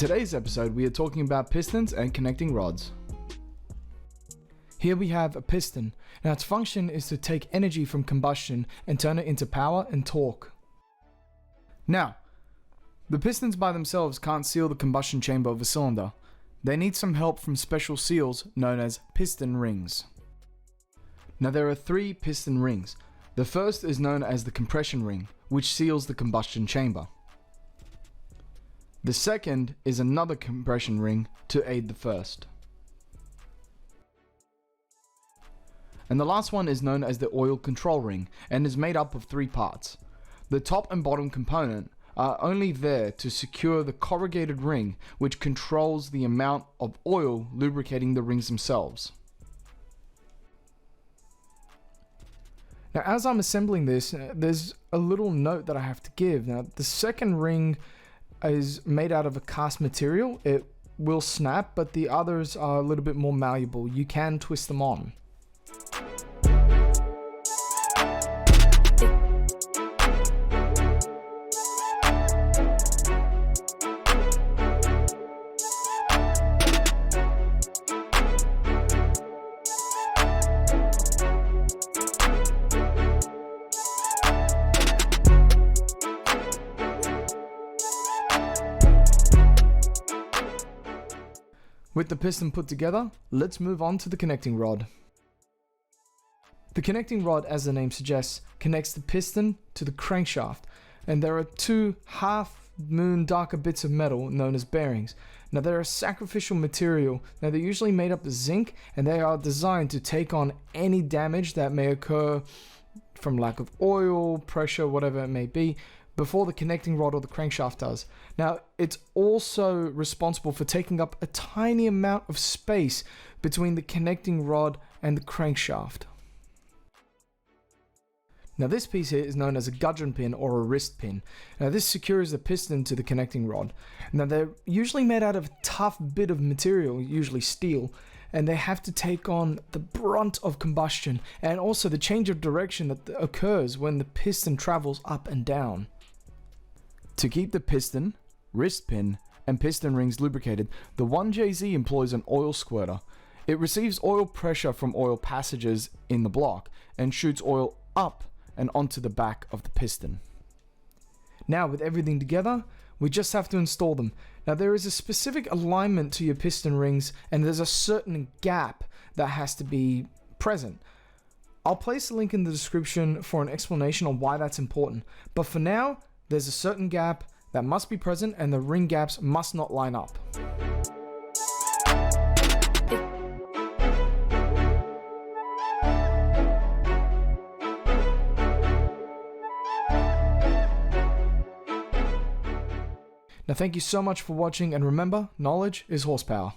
today's episode, we are talking about pistons and connecting rods. Here we have a piston. Now its function is to take energy from combustion and turn it into power and torque. Now, the pistons by themselves can't seal the combustion chamber of a cylinder. They need some help from special seals known as piston rings. Now there are 3 piston rings. The first is known as the compression ring, which seals the combustion chamber. The second is another compression ring to aid the first. And the last one is known as the oil control ring and is made up of 3 parts. The top and bottom component are only there to secure the corrugated ring, which controls the amount of oil lubricating the rings themselves. Now, as I'm assembling this, there's a little note that I have to give. Now, the second ring is made out of a cast material. It will snap, but the others are a little bit more malleable. You can twist them on. With the piston put together, let's move on to the connecting rod. The connecting rod, as the name suggests, connects the piston to the crankshaft, and there are 2 half-moon darker bits of metal known as bearings. Now they're a sacrificial material. Now they're usually made up of zinc, and they are designed to take on any damage that may occur from lack of oil, pressure, whatever it may be, before the connecting rod or the crankshaft does. Now, it's also responsible for taking up a tiny amount of space between the connecting rod and the crankshaft. Now, this piece here is known as a gudgeon pin or a wrist pin. Now, this secures the piston to the connecting rod. Now, they're usually made out of a tough bit of material, usually steel, and they have to take on the brunt of combustion and also the change of direction that occurs when the piston travels up and down. To keep the piston, wrist pin, and piston rings lubricated, the 1JZ employs an oil squirter. It receives oil pressure from oil passages in the block and shoots oil up and onto the back of the piston. Now, with everything together, we just have to install them. Now, there is a specific alignment to your piston rings, and there's a certain gap that has to be present. I'll place a link in the description for an explanation on why that's important, but for now, there's a certain gap that must be present and the ring gaps must not line up. Now thank you so much for watching, and remember, knowledge is horsepower.